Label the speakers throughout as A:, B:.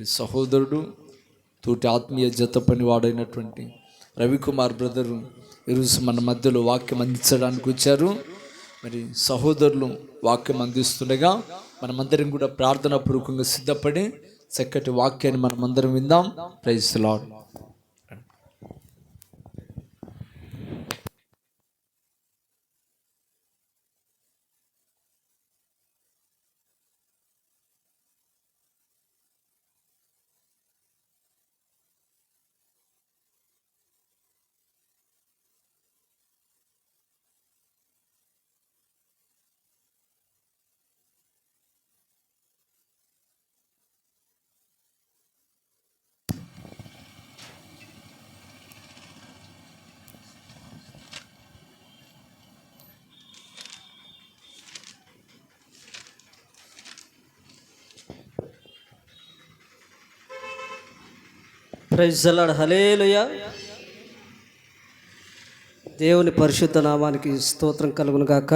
A: మరి సహోదరుడు తోటి ఆత్మీయ జత పనివాడైనటువంటి రవికుమార్ బ్రదరు ఈరోజు మన మధ్యలో వాక్యం అందించడానికి వచ్చారు. మరి సహోదరులు వాక్యం అందిస్తుండగా మనమందరం కూడా ప్రార్థనా పూర్వకంగా సిద్ధపడి చక్కటి వాక్యాన్ని మనమందరం విందాం. Praise the lord.
B: Praise the lord. Hallelujah. దేవుని పరిశుద్ధ నామానికి స్తోత్రం కలుగును గాక.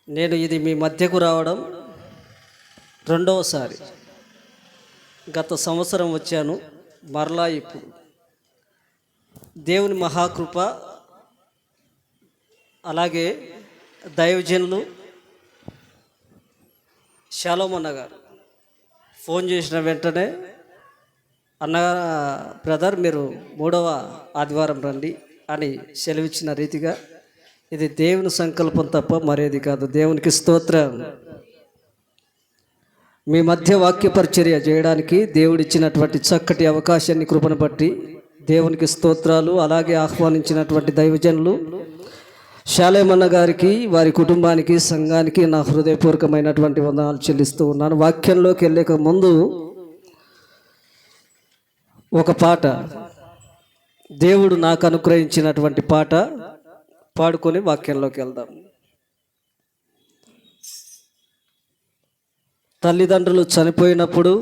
B: నేను ఇది మీ మధ్యకు రావడం రెండవసారి. గత సంవత్సరం వచ్చాను, మరలా ఇప్పుడు దేవుని మహాకృప, అలాగే దైవజనులు షాలోమ్ అన్న గారు ఫోన్ చేసిన వెంటనే, అన్న బ్రదర్ మీరు 3వ ఆదివారం రండి అని సెలవిచ్చిన రీతిగా ఇది దేవుని సంకల్పం తప్ప మరేది కాదు. దేవునికి స్తోత్రం. మీ మధ్య వాక్య పరిచర్య చేయడానికి దేవుడిచ్చినటువంటి చక్కటి అవకాశాన్ని, కృపను బట్టి దేవునికి స్తోత్రాలు. అలాగే ఆహ్వానించినటువంటి దైవజనులు షాలోమ్ అన్న గారికి, వారి కుటుంబానికి, సంఘానికి నా హృదయపూర్వకమైనటువంటి వందనాలు చెల్లిస్తూ ఉన్నాను. వాక్యంలోకి వెళ్ళక ముందు ఒక పాట, దేవుడు నాకు అనుగ్రహించినటువంటి పాట పాడుకొని వాక్యంలోకి వెళ్దాం. తల్లిదండ్రులు చనిపోయినప్పుడు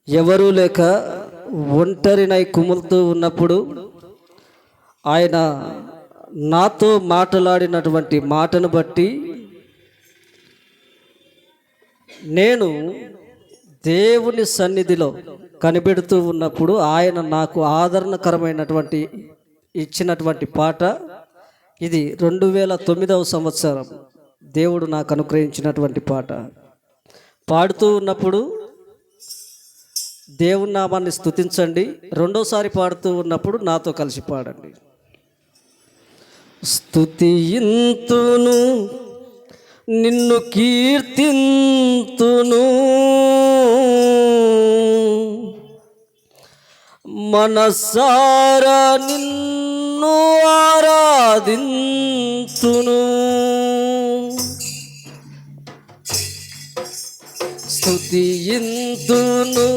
B: ఎవరూ లేక ఒంటరినై కుములుతూ ఉన్నప్పుడు ఆయన నాతో మాట్లాడినటువంటి మాటను బట్టి నేను దేవుని సన్నిధిలో కనిపెడుతూ ఉన్నప్పుడు ఆయన నాకు ఆదరణకరమైనటువంటి ఇచ్చినటువంటి పాట ఇది. 2009వ సంవత్సరం దేవుడు నాకు అనుగ్రహించినటువంటి పాట. పాడుతూ ఉన్నప్పుడు దేవుని నామాన్ని స్తుతించండి. రెండోసారి పాడుతూ ఉన్నప్పుడు నాతో కలిసి పాడండి. స్తుతింతును నిన్ను కీర్తింతును, మనసారా నిన్ను ఆరాధింతును. స్తుతింతును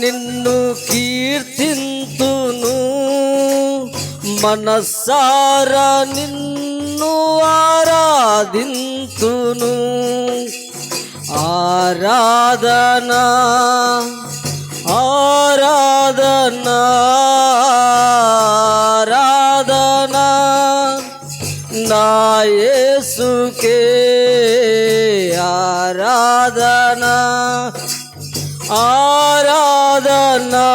B: నిన్ను కీర్తింతును, మనసారా నిన్ను ఆరాధింతును. ఆరాధనా ఆరాధనా ఆరాధనా నా యేసుకే ఆరాధనా ఆరాధనా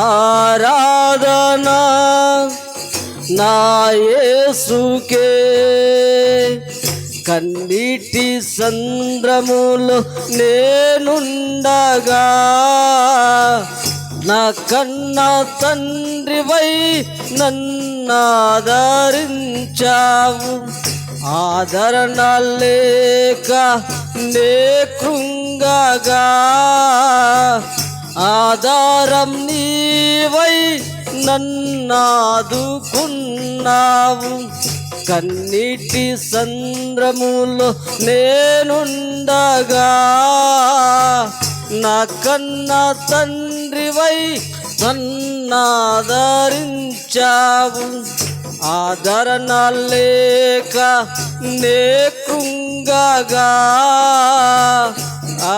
B: ఆరాధనా నా యేసుకే. కన్నీటి సంద్రములో నేనుండగా నా కన్నా తండ్రివై నన్నాదరించావు. ఆదరణ లేక నే కృంగగా ఆధారం నీవై నన్నాదుకున్నావు. కన్నీటి సంద్రములో నేనుండగా నా కన్నా తండ్రివై నన్నాదరించావు. ఆదరణ లేక నే కృంగగా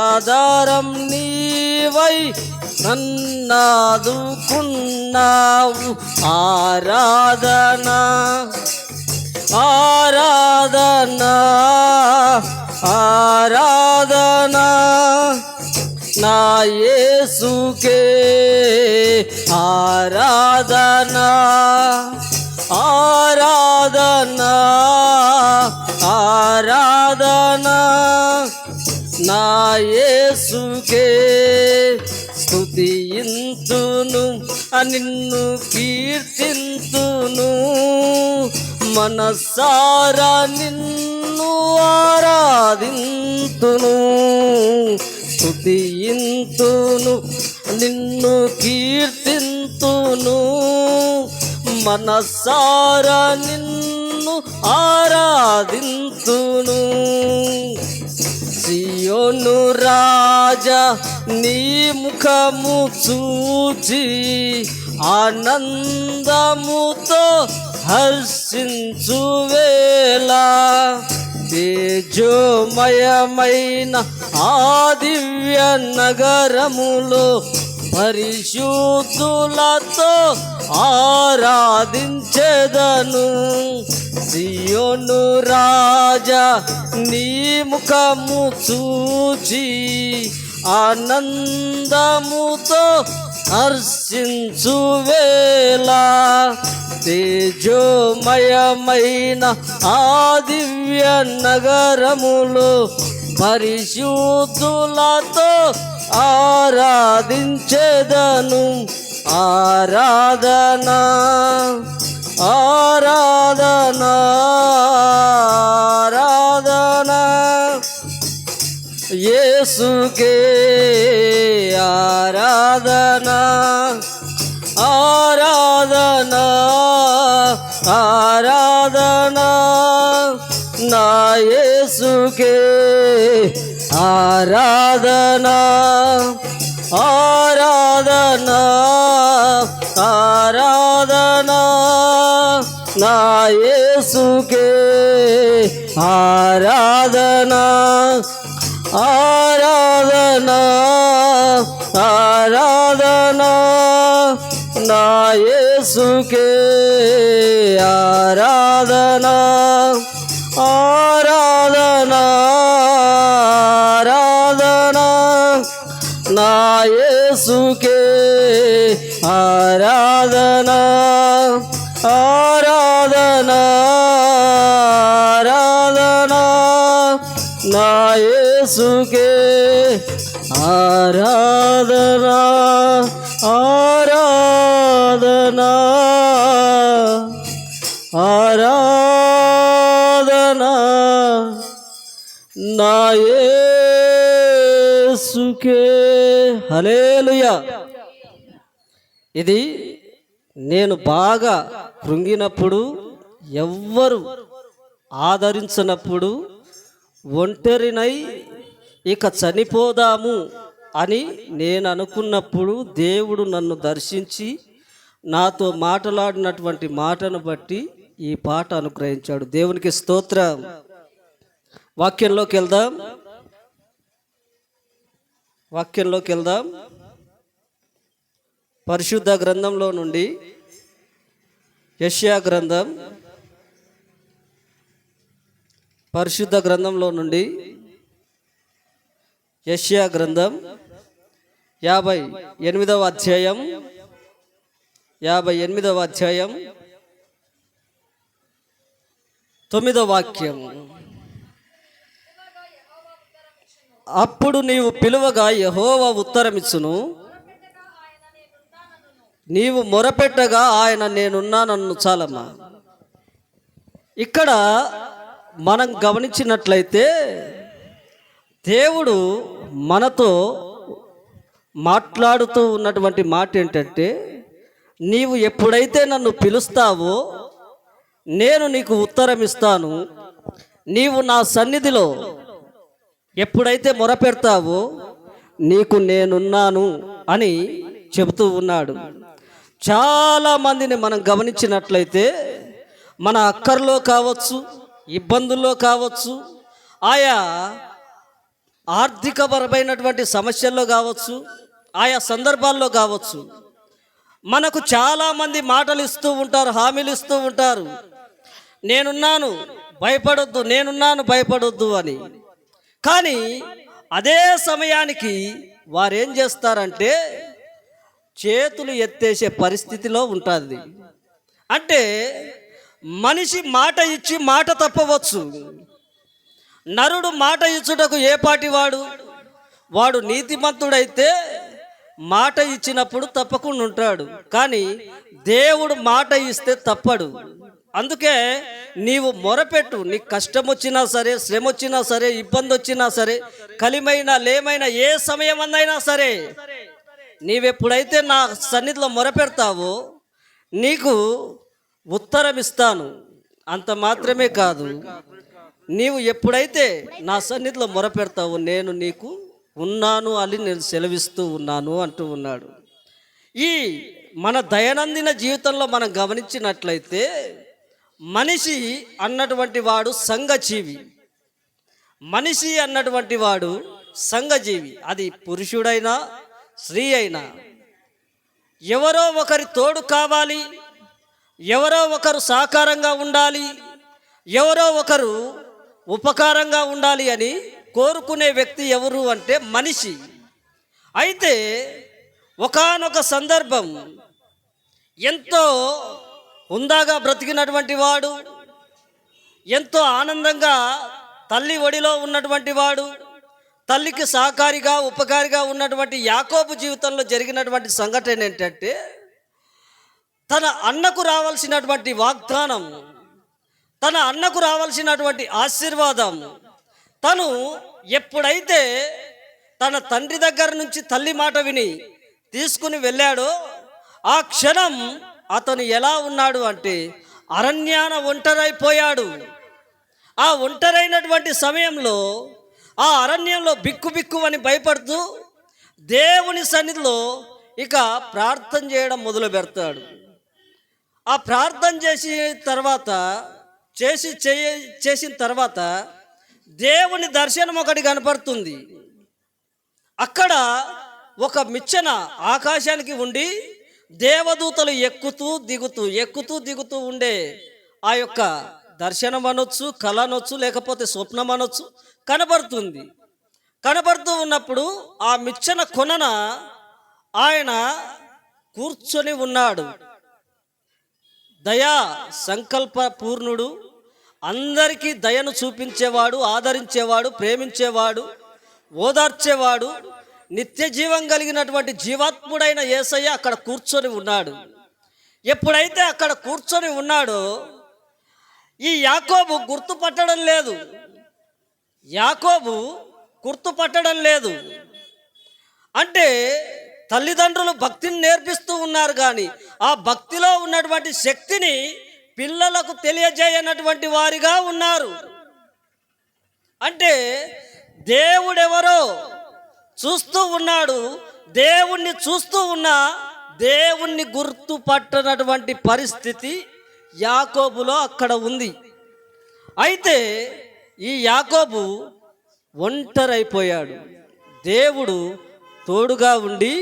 B: ఆధారం నీవై నన్నాదుకున్నావు. ఆరాధన ఆరాధన ఆరాధన నా యేసుకే ఆరాధన ఆరాధన ఆరాధన నా యేసుకే స్తుతింతును నిన్ను కీర్తింతును మనసారా నిన్ను ఆరాధింతును స్తుతింతును నిన్ను కీర్తింతును మనసారా నిన్ను ఆరాధింతును సియోను రాజా నీ ముఖము చూచి ఆనందముతో హర్షించువేళ తేజోమయమైన ఆ దివ్య నగరములో పరిశుద్ధులతో ఆరాధించెదను సియోను రాజా నీ ముఖము చూచి ఆనందముతో హర్షించువేళ తేజోమయమైన ఆ దివ్య నగరములో పరిశుద్ధులతో ఆరాధించెదను ఆరాధన ఆరాధన ఆరాధన యేసుకే ఆరాధన ఆరాధన ఆరాధన నా యేసుకే ఆరాధన ఆరాధన ఆరాధన నా యేసుకే ఆరాధన ఆరాధన ఆరాధన నా యేసుకే ఆరాధన ఆరాధన ఆరాధన నా యేసుకే ఆరాధన ఆరాధన ఆరాధన నా యేసుకే ఆరాధన ఆరాధన ఆరాధన నా యేసుకే హల్లెలూయా. ఇది నేను బాగా కృంగినప్పుడు, ఎవ్వరు ఆదరించినప్పుడు, ఒంటరినై ఇక చనిపోదాము అని నేను అనుకున్నప్పుడు దేవుడు నన్ను దర్శించి నాతో మాట్లాడినటువంటి మాటను బట్టి ఈ పాట అనుగ్రహించాడు. దేవునికి స్తోత్రం. వాక్యంలోకి వెళ్దాం. పరిశుద్ధ గ్రంథంలో నుండి యెషయా గ్రంథం, పరిశుద్ధ గ్రంథంలో నుండి యెషయా గ్రంథం 58వ అధ్యాయం 9వ వాక్యం. అప్పుడు నీవు పిలువగా యెహోవా ఉత్తరమిచ్చును, నీవు మొరపెట్టగా ఆయన నేనున్నానన్ను. చాలమ్మా. ఇక్కడ మనం గమనించినట్లయితే దేవుడు మనతో మాట్లాడుతూ ఉన్నటువంటి మాట ఏంటంటే, నీవు ఎప్పుడైతే నన్ను పిలుస్తావో నేను నీకు ఉత్తరం ఇస్తాను. నీవు నా సన్నిధిలో ఎప్పుడైతే మొరపెడతావో నీకు నేనున్నాను అని చెబుతూ ఉన్నాడు. చాలామందిని మనం గమనించినట్లయితే మన అక్కర్లో కావచ్చు, ఇబ్బందుల్లో కావచ్చు, ఆయా ఆర్థికపరమైనటువంటి సమస్యల్లో కావచ్చు, ఆయా సందర్భాల్లో కావచ్చు, మనకు చాలామంది మాటలు ఇస్తూ ఉంటారు, హామీలు ఇస్తూ ఉంటారు. నేనున్నాను, భయపడొద్దు, నేనున్నాను, భయపడొద్దు అని. కానీ అదే సమయానికి వారేం చేస్తారంటే చేతులు ఎత్తేసే పరిస్థితిలో ఉంటుంది. అంటే మనిషి మాట ఇచ్చి మాట తప్పవచ్చు. నరుడు మాట ఇచ్చుటకు ఏ పాటి వాడు నీతిమంతుడైతే మాట ఇచ్చినప్పుడు తప్పకుండా ఉంటాడు. కానీ దేవుడు మాట ఇస్తే తప్పడు. అందుకే నీవు మొరపెట్టు. నీకు కష్టం వచ్చినా సరే, శ్రమ వచ్చినా సరే, ఇబ్బంది వచ్చినా సరే, కలిమైనా లేమైనా ఏ సమయం అందైనా సరే, నీవెప్పుడైతే నా సన్నిధిలో మొరపెడతావో నీకు ఉత్తరం ఇస్తాను. అంత మాత్రమే కాదు, నీవు ఎప్పుడైతే నా సన్నిధిలో మొరపెడతావో నేను నీకు ఉన్నాను అని నేను సెలవిస్తూ ఉన్నాను అంటూ ఉన్నాడు. ఈ మన దైనందిన జీవితంలో మనం గమనించినట్లయితే మనిషి అన్నటువంటి వాడు సంఘజీవి. మనిషి అన్నటువంటి వాడు సంఘజీవి. అది పురుషుడైనా స్త్రీ అయినా ఎవరో ఒకరి తోడు కావాలి, ఎవరో ఒకరు సహకారంగా ఉండాలి, ఎవరో ఒకరు ఉపకారంగా ఉండాలి అని కోరుకునే వ్యక్తి ఎవరు అంటే మనిషి. అయితే ఒకానొక సందర్భం ఎంతో హుందాగా బ్రతికినటువంటి వాడు, ఎంతో ఆనందంగా తల్లి ఒడిలో ఉన్నటువంటి వాడు, తల్లికి సహకారిగా ఉపకారిగా ఉన్నటువంటి యాకోబు జీవితంలో జరిగినటువంటి సంఘటన ఏంటంటే తన అన్నకు రావాల్సినటువంటి వాగ్దానం, తన అన్నకు రావాల్సినటువంటి ఆశీర్వాదం తను ఎప్పుడైతే తన తండ్రి దగ్గర నుంచి తల్లి మాట విని తీసుకుని వెళ్ళాడో ఆ క్షణం అతను ఎలా ఉన్నాడు అంటే అరణ్యాన ఒంటరైపోయాడు. ఆ ఒంటరైనటువంటి సమయంలో ఆ అరణ్యంలో బిక్కు అని భయపడుతూ దేవుని సన్నిధిలో ఇక ప్రార్థన చేయడం మొదలు పెడతాడు. ఆ ప్రార్థన చేసిన తర్వాత దేవుని దర్శనం ఒకటి కనపడుతుంది. అక్కడ ఒక మిచ్చన ఆకాశానికి ఉండి దేవదూతలు ఎక్కుతూ దిగుతూ ఉండే ఆ యొక్క దర్శనం అనొచ్చు, కళ అనొచ్చు, లేకపోతే స్వప్నం అనొచ్చు, కనబడుతూ ఉన్నప్పుడు ఆ మిచ్చన కొనన ఆయన కూర్చొని ఉన్నాడు. దయా సంకల్ప పూర్ణుడు, అందరికీ దయను చూపించేవాడు, ఆదరించేవాడు, ప్రేమించేవాడు, ఓదార్చేవాడు, నిత్య జీవం కలిగినటువంటి జీవాత్ముడైన యేసయ్య అక్కడ కూర్చొని ఉన్నాడు. ఎప్పుడైతే అక్కడ కూర్చొని ఉన్నాడో ఈ యాకోబు గుర్తుపట్టడం లేదు. అంటే తల్లిదండ్రులు భక్తిని నేర్పిస్తూ ఉన్నారు, కానీ ఆ భక్తిలో ఉన్నటువంటి శక్తిని పిల్లలకు తెలియజేయనటువంటి వారిగా ఉన్నారు. అంటే దేవుడెవరో చూస్తూ ఉన్నాడు, దేవుణ్ణి చూస్తూ ఉన్నా దేవుణ్ణి గుర్తుపట్టనటువంటి పరిస్థితి యాకోబులో అక్కడ ఉంది. అయితే ఈ యాకోబు ఒంటరైపోయాడు. దేవుడు తోడుగా ఉండి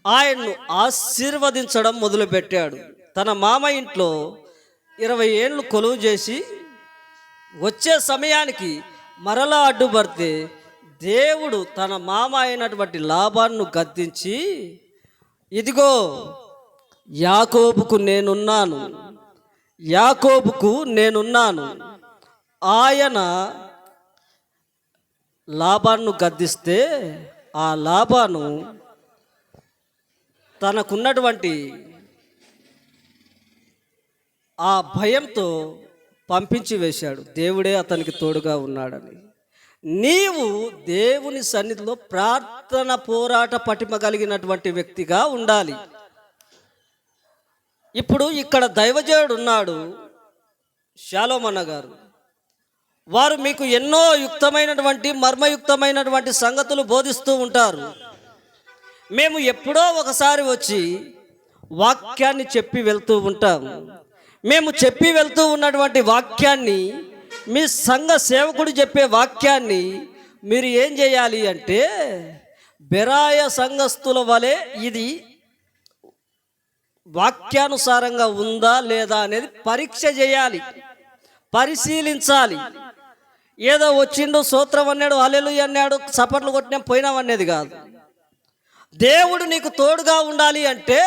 B: ఆయన్ను ఆశీర్వదించడం మొదలుపెట్టాడు. తన మామ ఇంట్లో 20 ఏళ్ళు కొలువు చేసి వచ్చే సమయానికి మరలా అడ్డుపడితే దేవుడు తన మామ అయినటువంటి లాబాను గద్దించి, ఇదిగో యాకోబుకు నేనున్నాను. ఆయన లాబాను గద్దిస్తే ఆ లాబాను తనకున్నటువంటి ఆ భయంతో పంపించి వేశాడు. దేవుడే అతనికి తోడుగా ఉన్నాడని. నీవు దేవుని సన్నిధిలో ప్రార్థన పోరాట పటిమ కలిగినటువంటి వ్యక్తిగా ఉండాలి. ఇప్పుడు ఇక్కడ దైవజనుడు ఉన్నాడు, షాలోమన్న గారు. వారు మీకు ఎన్నో యుక్తమైనటువంటి మర్మయుక్తమైనటువంటి సంగతులు బోధిస్తూ ఉంటారు. మేము ఎప్పుడో ఒకసారి వచ్చి వాక్యాన్ని చెప్పి వెళ్తూ ఉంటాం. మేము చెప్పి వెళ్తూ ఉన్నటువంటి వాక్యాన్ని, మీ సంఘ సేవకుడు చెప్పే వాక్యాన్ని మీరు ఏం చేయాలి అంటే బెరాయ సంఘస్థుల వలె ఇది వాక్యానుసారంగా ఉందా లేదా అనేది పరీక్ష చేయాలి. పరిశీలించాలి. ఏదో వచ్చిండు స్తోత్రం అన్నాడు, హల్లెలూయా అన్నాడు, చప్పట్లు కొట్టినా పోయినాం అనేది కాదు. దేవుడు నీకు తోడుగా ఉండాలి అంటే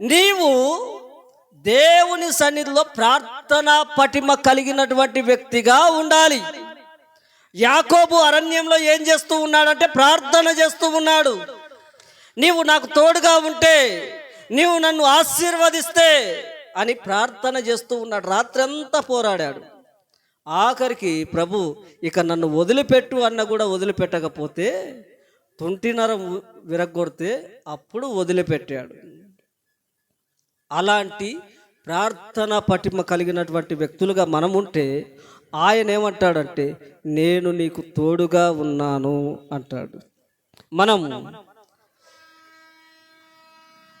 B: నీవు దేవుని సన్నిధిలో ప్రార్థనా పటిమ కలిగినటువంటి వ్యక్తిగా ఉండాలి. యాకోబు అరణ్యంలో ఏం చేస్తూ ఉన్నాడంటే ప్రార్థన చేస్తూ ఉన్నాడు. నీవు నాకు తోడుగా ఉంటే, నీవు నన్ను ఆశీర్వదిస్తే అని ప్రార్థన చేస్తూ ఉన్నాడు. రాత్రంతా పోరాడాడు. ఆఖరికి ప్రభు ఇక నన్ను వదిలిపెట్టు అన్న కూడా వదిలిపెట్టకపోతే, తొంటినరం విరగ్గొడితే అప్పుడు వదిలిపెట్టాడు. అలాంటి ప్రార్థన పటిమ కలిగినటువంటి వ్యక్తులుగా మనం ఉంటే ఆయన ఏమంటాడంటే నేను నీకు తోడుగా ఉన్నాను అంటాడు. మనం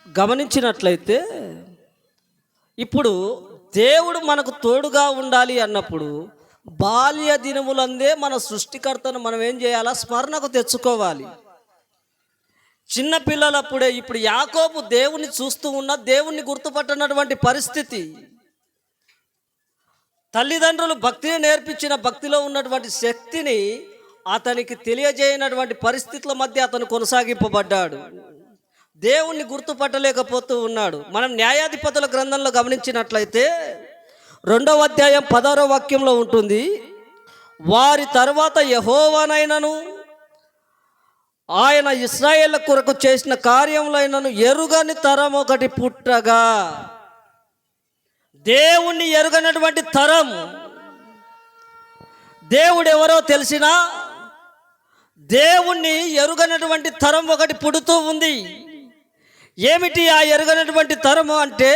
B: గమనించినట్లయితే ఇప్పుడు దేవుడు మనకు తోడుగా ఉండాలి అన్నప్పుడు బాల్య దినములందే మన సృష్టికర్తను మనం ఏం చేయాలా? స్మరణకు తెచ్చుకోవాలి. చిన్నపిల్లలప్పుడే ఇప్పుడు యాకోబు దేవుని చూస్తూ ఉన్న దేవుణ్ణి గుర్తుపట్టనటువంటి పరిస్థితి. తల్లిదండ్రులు భక్తిని నేర్పించిన భక్తిలో ఉన్నటువంటి శక్తిని అతనికి తెలియజేయనటువంటి పరిస్థితుల మధ్య అతను కొనసాగింపబడ్డాడు. దేవుణ్ణి గుర్తుపట్టలేకపోతూ ఉన్నాడు. మనం న్యాయాధిపతుల గ్రంథంలో గమనించినట్లయితే 2వ అధ్యాయం 16వ వాక్యంలో ఉంటుంది, వారి తర్వాత యెహోవానైనను ఆయన ఇశ్రాయేళ్ల కొరకు చేసిన కార్యములైనను ఎరుగని తరం ఒకటి పుట్టగా. దేవుణ్ణి ఎరుగనటువంటి తరం, దేవుడు ఎవరో తెలిసినా దేవుణ్ణి ఎరుగనటువంటి తరం ఒకటి పుడుతూ ఉంది. ఏమిటి ఆ ఎరుగనటువంటి తరము అంటే,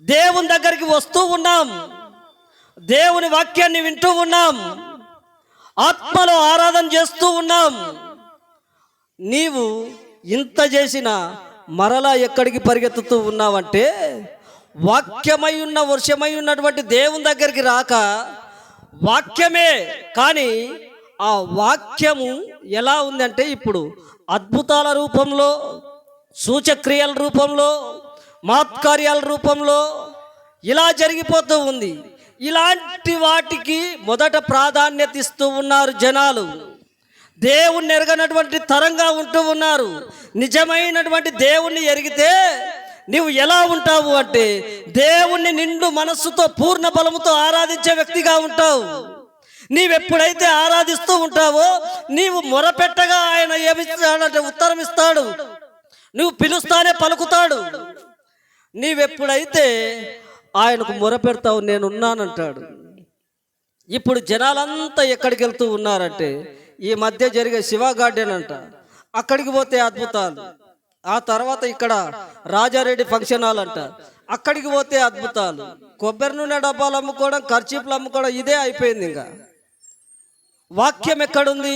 B: దేవుని దగ్గరికి వస్తూ ఉన్నాం, దేవుని వాక్యాన్ని వింటూ ఉన్నాం, ఆత్మలో ఆరాధన చేస్తూ ఉన్నాం. నీవు ఇంత చేసినా మరలా ఎక్కడికి పరిగెత్తుతూ ఉన్నావంటే, వాక్యమై ఉన్న వర్షమై ఉన్నటువంటి దేవుని దగ్గరికి రాక, వాక్యమే కానీ ఆ వాక్యము ఎలా ఉందంటే ఇప్పుడు అద్భుతాల రూపంలో, సూచక్రియల రూపంలో, మహత్కార్యాల రూపంలో ఇలా జరిగిపోతూ ఉంది. ఇలాంటి వాటికి మొదట ప్రాధాన్యత ఇస్తూ ఉన్నారు జనాలు. దేవుణ్ణి ఎరగనటువంటి తరంగా ఉంటూ ఉన్నారు. నిజమైనటువంటి దేవుణ్ణి ఎరిగితే నీవు ఎలా ఉంటావు అంటే దేవుణ్ణి నిండు మనస్సుతో పూర్ణ బలముతో ఆరాధించే వ్యక్తిగా ఉంటావు. నీవెప్పుడైతే ఆరాధిస్తూ ఉంటావో నీవు మొరపెట్టగా ఆయన ఏమిస్తాడంటే ఉత్తరం ఇస్తాడు. నువ్వు పిలుస్తానే పలుకుతాడు. నీవెప్పుడైతే ఆయనకు మొరపెడతావు నేనున్నానంటాడు. ఇప్పుడు జనాలంతా ఎక్కడికి వెళ్తూ ఉన్నారంటే ఈ మధ్య జరిగే శివ గార్డెన్ అంట, అక్కడికి పోతే అద్భుతాలు. ఆ తర్వాత ఇక్కడ రాజారెడ్డి ఫంక్షన్ హాల్ అంట, అక్కడికి పోతే అద్భుతాలు. కొబ్బరి నూనె డబ్బాలు అమ్ముకోవడం, ఖర్చీపులు అమ్ముకోవడం ఇదే అయిపోయింది. ఇంకా వాక్యం ఎక్కడుంది?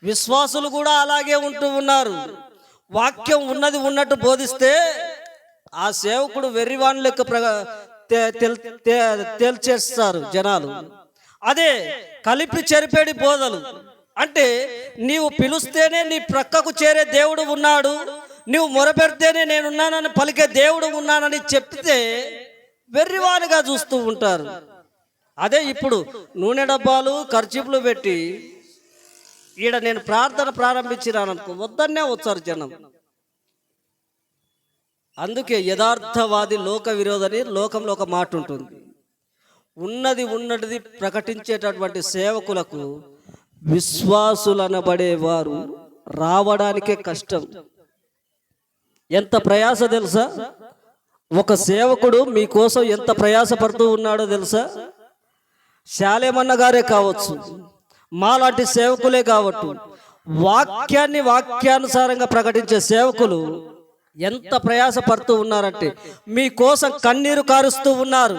B: విశ్వాసులు కూడా అలాగే ఉంటూ ఉన్నారు. వాక్యం ఉన్నది ఉన్నట్టు బోధిస్తే ఆ సేవకుడు వెర్రివాణి లెక్క తేల్చేస్తారు జనాలు. అదే కలిపి చెరిపేడి బోధలు అంటే నీవు పిలుస్తేనే నీ ప్రక్కకు చేరే దేవుడు ఉన్నాడు, నువ్వు మొరపెడితేనే నేనున్నానని పలికే దేవుడు ఉన్నానని చెప్తే వెర్రివానిగా చూస్తూ ఉంటారు. అదే ఇప్పుడు నూనె డబ్బాలు ఖర్చీపులు పెట్టి ఈడ నేను ప్రార్థన ప్రారంభించినాననుకో వద్దన్నే వచ్చారు జనం. అందుకే యథార్థవాది లోక విరోధని లోకంలో ఒక మాట ఉంటుంది. ఉన్నది ఉన్నది ప్రకటించేటటువంటి సేవకులకు విశ్వాసులనబడేవారు రావడానికే కష్టం. ఎంత ప్రయాస తెలుసా? ఒక సేవకుడు మీకోసం ఎంత ప్రయాస పడుతూ ఉన్నాడో తెలుసా? శాలేమన్న గారే కావచ్చు, మాలాంటి సేవకులే కావచ్చు, వాక్యాన్ని వాక్యానుసారంగా ప్రకటించే సేవకులు ఎంత ప్రయాస పడుతూ ఉన్నారంటే మీకోసం కన్నీరు కారుస్తూ ఉన్నారు,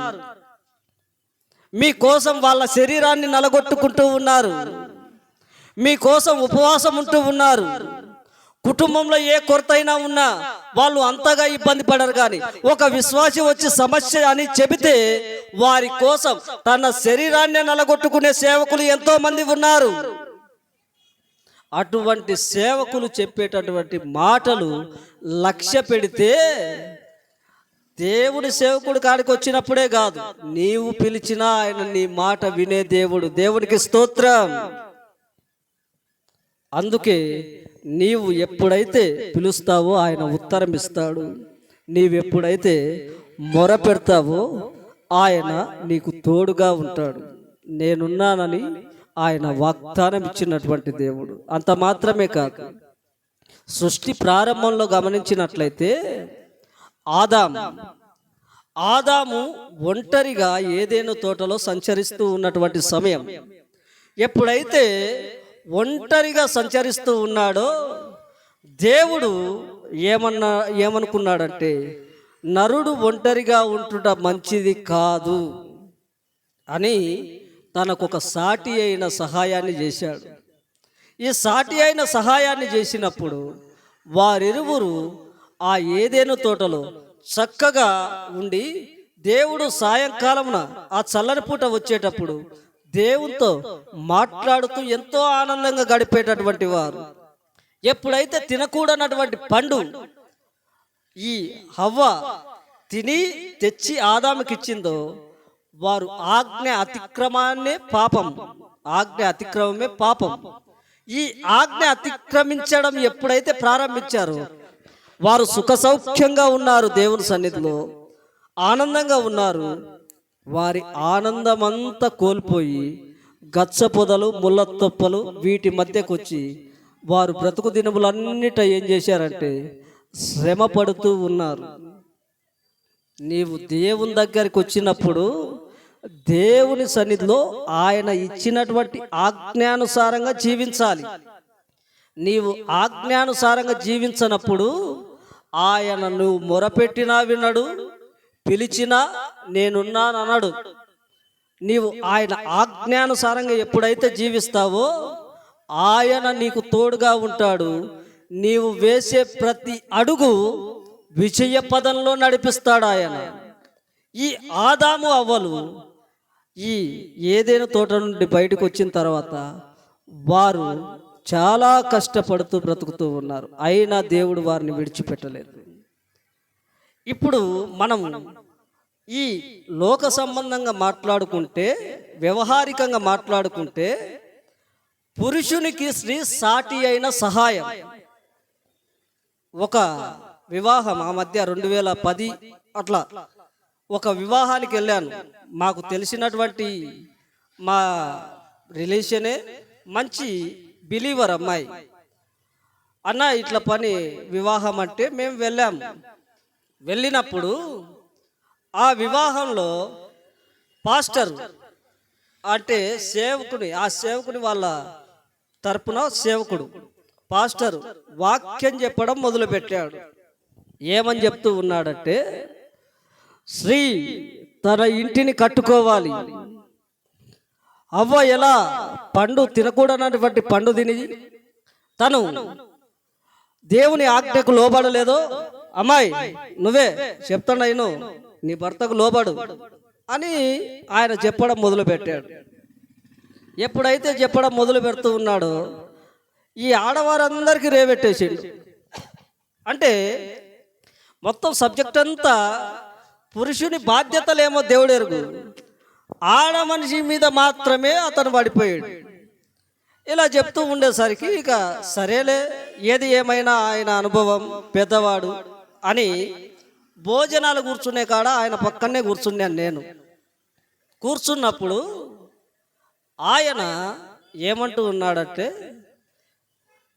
B: మీకోసం వాళ్ళ శరీరాన్ని నలగొట్టుకుంటూ ఉన్నారు, మీకోసం ఉపవాసం ఉంటూ ఉన్నారు. కుటుంబంలో ఏ కొరత అయినా ఉన్నా వాళ్ళు అంతగా ఇబ్బంది పడరు. కానీ ఒక విశ్వాసి వచ్చి సమస్య అని చెబితే వారి కోసం తన శరీరాన్ని నలగొట్టుకునే సేవకులు ఎంతో మంది ఉన్నారు. అటువంటి సేవకులు చెప్పేటటువంటి మాటలు లక్ష్య పెడితే దేవుని సేవకుడి కాడికి వచ్చినప్పుడే కాదు, నీవు పిలిచినా ఆయన నీ మాట వినే దేవుడు. దేవునికి స్తోత్రం. అందుకే నీవు ఎప్పుడైతే పిలుస్తావో ఆయన ఉత్తరం ఇస్తాడు. నీవెప్పుడైతే మొర పెడతావో ఆయన నీకు తోడుగా ఉంటాడు. నేనున్నానని ఆయన వాగ్దానం ఇచ్చినటువంటి దేవుడు. అంత మాత్రమే కాదు, సృష్టి ప్రారంభంలో గమనించినట్లయితే ఆదాము ఒంటరిగా ఏదేను తోటలో సంచరిస్తూ ఉన్నటువంటి సమయం, ఎప్పుడైతే ఒంటరిగా సంచరిస్తూ ఉన్నాడో దేవుడు ఏమనుకున్నాడంటే, నరుడు ఒంటరిగా ఉంటుట మంచిది కాదు అని తనకొక సాటి అయిన సహాయాన్ని చేశాడు. ఈ సాటి అయిన సహాయాన్ని చేసినప్పుడు వారిరువురు ఆ ఏదేను తోటలో చక్కగా ఉండి, దేవుడు సాయంకాలమున ఆ చల్లని పూట వచ్చేటప్పుడు దేవునితో మాట్లాడుతూ ఎంతో ఆనందంగా గడిపేటటువంటి వారు. ఎప్పుడైతే తినకూడనటువంటి పండు ఈ హవ్వ తిని తెచ్చి ఆదాముకిచ్చిందో, వారు ఆజ్ఞ అతిక్రమమే పాపం. ఈ ఆజ్ఞ అతిక్రమించడం ఎప్పుడైతే ప్రారంభించారో వారు సుఖ సౌఖ్యంగా ఉన్నారు, దేవుని సన్నిధిలో ఆనందంగా ఉన్నారు. వారి ఆనందమంతా కోల్పోయి గచ్చ పొదలు, ముళ్ళ తొప్పలు వీటి మధ్యకు వచ్చి వారు బ్రతుకు దినములన్నిట ఏం చేశారంటే శ్రమ పడుతూ ఉన్నారు. నీవు దేవుని దగ్గరికి వచ్చినప్పుడు దేవుని సన్నిధిలో ఆయన ఇచ్చినటువంటి ఆజ్ఞానుసారంగా జీవించాలి. నీవు ఆజ్ఞానుసారంగా జీవించనప్పుడు ఆయన నువ్వు మొరపెట్టినా వినడు, పిలిచినా నేనున్నానన్నాడు. నీవు ఆయన ఆజ్ఞానుసారంగా ఎప్పుడైతే జీవిస్తావో ఆయన నీకు తోడుగా ఉంటాడు. నీవు వేసే ప్రతి అడుగు విజయ పదంలో నడిపిస్తాడు ఆయన. ఈ ఆదాము అవ్వలు ఈ ఏదైనా తోట నుండి బయటకు వచ్చిన తర్వాత వారు చాలా కష్టపడుతూ బ్రతుకుతూ ఉన్నారు. అయినా దేవుడు వారిని విడిచిపెట్టలేదు. ఇప్పుడు మనం ఈ లోక సంబంధంగా మాట్లాడుకుంటే, వ్యవహారికంగా మాట్లాడుకుంటే, పురుషునికి స్త్రీ సాటి అయిన సహాయం. ఒక వివాహం ఆ మధ్య 2010 అట్లా ఒక వివాహానికి వెళ్ళాను. మాకు తెలిసినటువంటి మా రిలేషనే మంచి బిలీవర్ అమ్మాయి. అన్న ఇట్లా పని వివాహం అంటే మేము వెళ్ళాము. వెళ్ళినప్పుడు ఆ వివాహంలో పాస్టర్ అంటే ఆ సేవకుని వాళ్ళ తరపున సేవకుడు పాస్టర్ వాక్యం చెప్పడం మొదలుపెట్టాడు. ఏమని చెప్తూ ఉన్నాడంటే, స్త్రీ తన ఇంటిని కట్టుకోవాలి. అవ్వ ఎలా పండు తినకూడనటువంటి పండు తిని తను దేవుని ఆజ్ఞకు లోబడలేదో, అమ్మాయి నువ్వే చెప్తాను, నీ భర్తకు లోబడు అని ఆయన చెప్పడం మొదలుపెట్టాడు. ఎప్పుడైతే చెప్పడం మొదలు పెడుతూ ఉన్నాడో ఈ ఆడవారందరికీ రేవెట్టేసిండు. అంటే మొత్తం సబ్జెక్ట్ అంతా పురుషుని బాధ్యతలేమో దేవుడు ఎరుగు, ఆడ మనిషి మీద మాత్రమే అతను పడిపోయాడు. ఇలా చెప్తూ ఉండేసరికి ఇక సరేలే, ఏది ఏమైనా ఆయన అనుభవం, పెద్దవాడు అని భోజనాలు కూర్చునే కాడ ఆయన పక్కనే కూర్చున్నాను నేను. కూర్చున్నప్పుడు ఆయన ఏమంటూ ఉన్నాడంటే,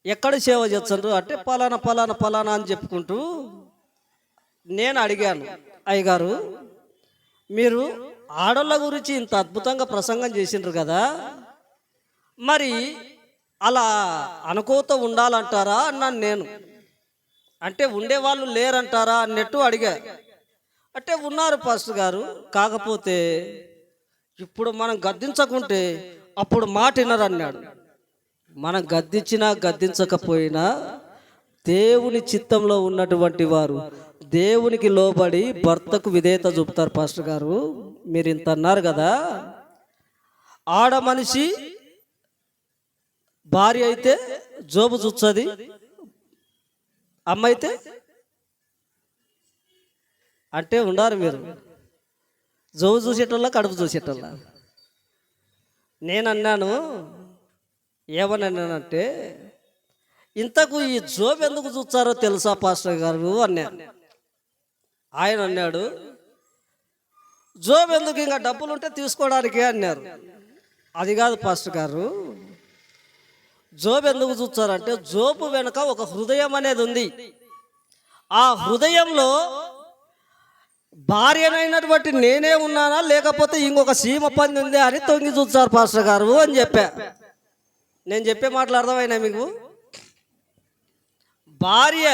B: ఎక్కడ సేవ చేస్తున్నారు అంటే పలానా పలానా పలానా అని చెప్పుకుంటూ, నేను అడిగాను, అయ్యగారు మీరు ఆడోళ్ళ గురించి ఇంత అద్భుతంగా ప్రసంగం చేసిండ్రు కదా, మరి అలా అనుకోతో ఉండాలంటారా అన్నాను నేను. అంటే ఉండేవాళ్ళు లేరంటారా అన్నట్టు అడిగా. అంటే ఉన్నారు పాస్టర్ గారు, కాకపోతే ఇప్పుడు మనం గద్దించకుంటే అప్పుడు మాట వినరు అన్నాడు. మనం గద్దించినా గద్దించకపోయినా దేవుని చిత్తంలో ఉన్నటువంటి వారు దేవునికి లోబడి భర్తకు విధేయత చూపుతారు. పాస్టర్ గారు మీరు ఇంత అన్నారు కదా, ఆడ మనిషి భార్య అయితే జోబు చూస్తుంది, అమ్మ అయితే అంటే ఉండారు మీరు జోబు చూసేటోళ్ళ కడుపు చూసేటోళ్ళ. నేను అన్నాను, ఏమని అన్నానంటే, ఇంతకు ఈ జోబు ఎందుకు చూస్తారో తెలుసా పాస్టర్ గారు అన్నాను. ఆయన అన్నాడు, జోబు ఎందుకు, ఇంకా డబ్బులు ఉంటే తీసుకోవడానికి అన్నారు. అది కాదు పాస్టర్ గారు, జోబు ఎందుకు చూస్తారంటే జోబు వెనుక ఒక హృదయం అనేది ఉంది. ఆ హృదయంలో భార్యనైనటువంటి నేనే ఉన్నానా లేకపోతే ఇంకొక సీమ పంది ఉంది అని తొంగి చూస్తారు పాస్టర్ గారు అని చెప్పా. నేను చెప్పే మాటలు అర్థమైనా మీకు? భార్య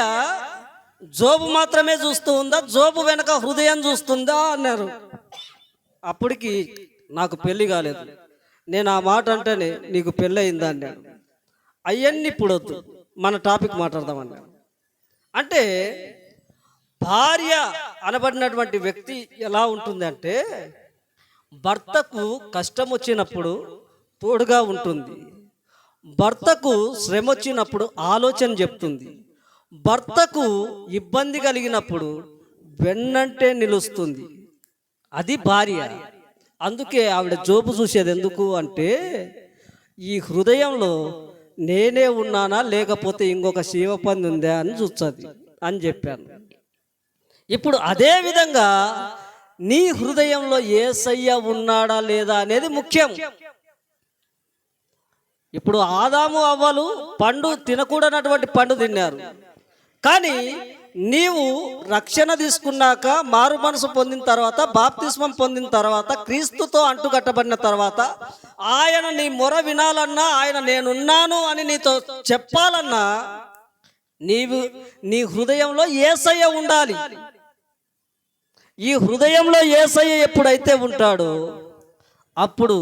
B: జోబు మాత్రమే చూస్తూ ఉందా, జోబు వెనక హృదయం చూస్తుందా అన్నారు. అప్పటికి నాకు పెళ్లి కాలేదు. నేను ఆ మాట అంటేనే నీకు పెళ్ళి అయిందా అన్నాడు. అవన్నీ ఇప్పుడు వద్దు, మన టాపిక్ మాట్లాడదామన్నాడు. అంటే భార్య అనబడినటువంటి వ్యక్తి ఎలా ఉంటుంది అంటే, భర్తకు కష్టం వచ్చినప్పుడు తోడుగా ఉంటుంది, భర్తకు శ్రమ వచ్చినప్పుడు ఆలోచన చెప్తుంది, భర్తకు ఇబ్బంది కలిగినప్పుడు వెన్నంటే నిలుస్తుంది. అది భార్య. అందుకే ఆవిడ జోబు చూసేది ఎందుకు అంటే, ఈ హృదయంలో నేనే ఉన్నానా లేకపోతే ఇంకొక శివపంది ఉందా అని చూస్తుంది అని చెప్పాను. ఇప్పుడు అదే విధంగా నీ హృదయంలో యేసయ్య ఉన్నాడా లేదా అనేది ముఖ్యం. ఇప్పుడు ఆదాము అవ్వలు పండు తినకూడనటువంటి పండు తిన్నారు. కానీ నీవు రక్షణ తీసుకున్నాక, మారు మనసు పొందిన తర్వాత, బాప్తిస్మం పొందిన తర్వాత, క్రీస్తుతో అంటుకట్టబడిన తర్వాత, ఆయన నీ మొర వినాలన్నా, ఆయన నేనున్నాను అని నీతో చెప్పాలన్నా, నీ హృదయంలో యేసయ్య ఉండాలి. ఈ హృదయంలో యేసయ్య ఎప్పుడైతే ఉంటాడో అప్పుడు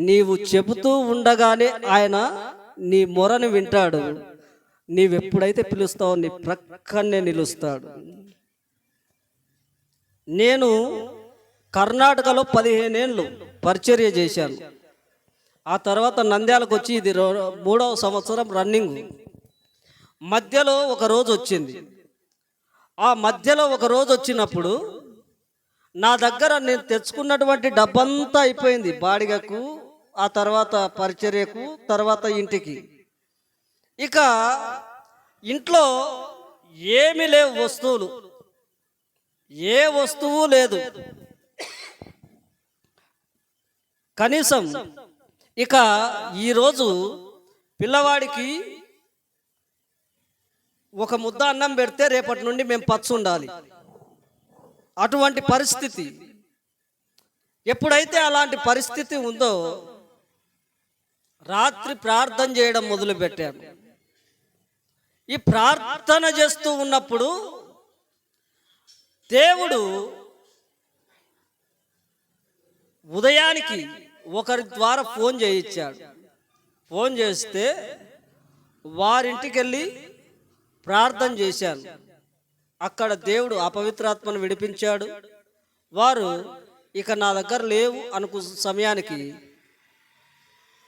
B: నీవు చెబుతూ ఉండగానే ఆయన నీ మొరను వింటాడు. నీవెప్పుడైతే పిలుస్తావో నీ ప్రక్కనే నిలుస్తాడు. నేను కర్ణాటకలో 15 ఏళ్ళు పరిచర్య చేశాను. ఆ తర్వాత నంద్యాలకు వచ్చి ఇది 3వ సంవత్సరం రన్నింగ్. మధ్యలో ఒక రోజు వచ్చింది. ఆ మధ్యలో ఒక రోజు వచ్చినప్పుడు నా దగ్గర నేను తెచ్చుకున్నటువంటి డబ్బంతా అయిపోయింది. బాడిగకు, ఆ తర్వాత పరిచర్యకు, తర్వాత ఇంటికి. ఇక ఇంట్లో ఏమీ లేవు వస్తువులు, ఏ వస్తువు లేదు. కనీసం ఇక ఈరోజు పిల్లవాడికి ఒక ముద్ద అన్నం పెడితే రేపటి నుండి మేము పచ్చి ఉండాలి. అటువంటి పరిస్థితి. ఎప్పుడైతే అలాంటి పరిస్థితి ఉందో రాత్రి ప్రార్థన చేయడం మొదలుపెట్టాను. ఈ ప్రార్థన చేస్తూ ఉన్నప్పుడు దేవుడు ఉదయానికి ఒకరి ద్వారా ఫోన్ చేయించాడు. ఫోన్ చేస్తే వారింటికి వెళ్ళి ప్రార్థన చేశాను. అక్కడ దేవుడు అపవిత్రాత్మను విడిపించాడు. వారు ఇక నా దగ్గర లేవు అనుకు సమయానికి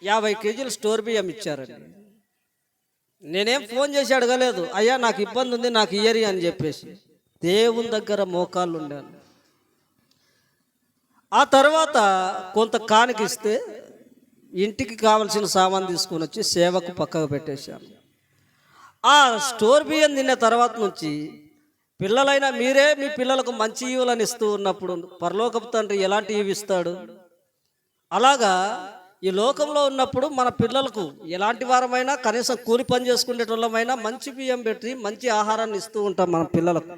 B: 50 కేజీలు స్టోర్ బియ్యం ఇచ్చారండి. నేనేం ఫోన్ చేసి అడగలేదు, అయ్యా నాకు ఇబ్బంది ఉంది నాకు ఇయ్యరి అని చెప్పేసి దేవుని దగ్గర మోకాళ్ళు ఉండాను. ఆ తర్వాత కొంత కానికిస్తే ఇంటికి కావలసిన సామాన్ తీసుకొని వచ్చి సేవకు పక్కకు పెట్టేశాను. ఆ స్టోర్ బియ్యం తిన్న తర్వాత నుంచి పిల్లలైనా మీరే మీ పిల్లలకు మంచి ఈవులను ఇస్తూ ఉన్నప్పుడు పరలోకపు తండ్రి ఎలాంటి ఈవి ఇస్తాడు? అలాగా ఈ లోకంలో ఉన్నప్పుడు మన పిల్లలకు ఎలాంటి వారమైనా కనీసం కూలి పని చేసుకునేటోళ్ళమైనా మంచి బియ్యం పెట్టి మంచి ఆహారాన్ని ఇస్తూ ఉంటాం మన పిల్లలకు.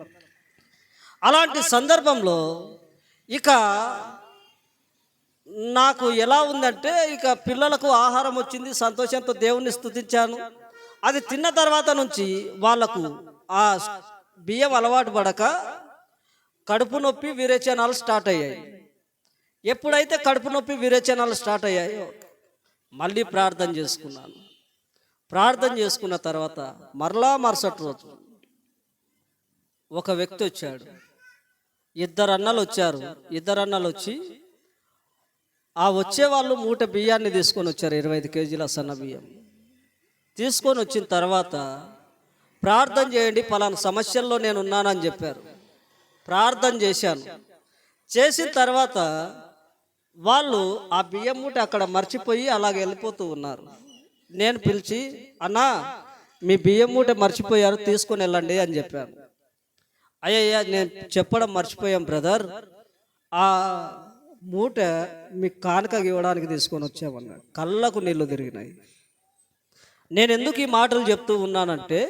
B: అలాంటి సందర్భంలో ఇక నాకు ఎలా ఉందంటే, ఇక పిల్లలకు ఆహారం వచ్చింది, సంతోషంతో దేవుణ్ణి స్తుతించాను. అది తిన్న తర్వాత నుంచి వాళ్లకు ఆ బియ్యం అలవాటు పడక కడుపు నొప్పి విరేచనాలు స్టార్ట్ అయ్యాయి. ఎప్పుడైతే కడుపు నొప్పి విరేచనాలు స్టార్ట్ అయ్యాయో మళ్ళీ ప్రార్థన చేసుకున్నాను. ప్రార్థన చేసుకున్న తర్వాత మరలా మరుసటి రోజు ఒక వ్యక్తి వచ్చాడు. 2 అన్నలు వచ్చారు. 2 అన్నలు వచ్చి ఆ వచ్చే వాళ్ళు మూట బియ్యాన్ని తీసుకొని వచ్చారు. 25 కేజీల సన్న బియ్యం తీసుకొని వచ్చిన తర్వాత ప్రార్థన చేయండి, పలానా సమస్యల్లో నేను ఉన్నానని చెప్పారు. ప్రార్థన చేశాను. చేసిన తర్వాత వాళ్ళు ఆ బియ్యం మూట అక్కడ మర్చిపోయి అలాగ వెళ్ళిపోతూ ఉన్నారు. నేను పిలిచి, అన్నా మీ బియ్యం మూట మర్చిపోయారు, తీసుకొని వెళ్ళండి అని చెప్పాను. అయ్యయ్యా నేను చెప్పడం మర్చిపోయాం బ్రదర్, ఆ మూట మీకు కానుకగా ఇవ్వడానికి తీసుకొని వచ్చామన్నాడు. కళ్ళకు నీళ్లు తిరిగినాయి. నేను ఎందుకు ఈ మాటలు చెప్తూ ఉన్నానంటే,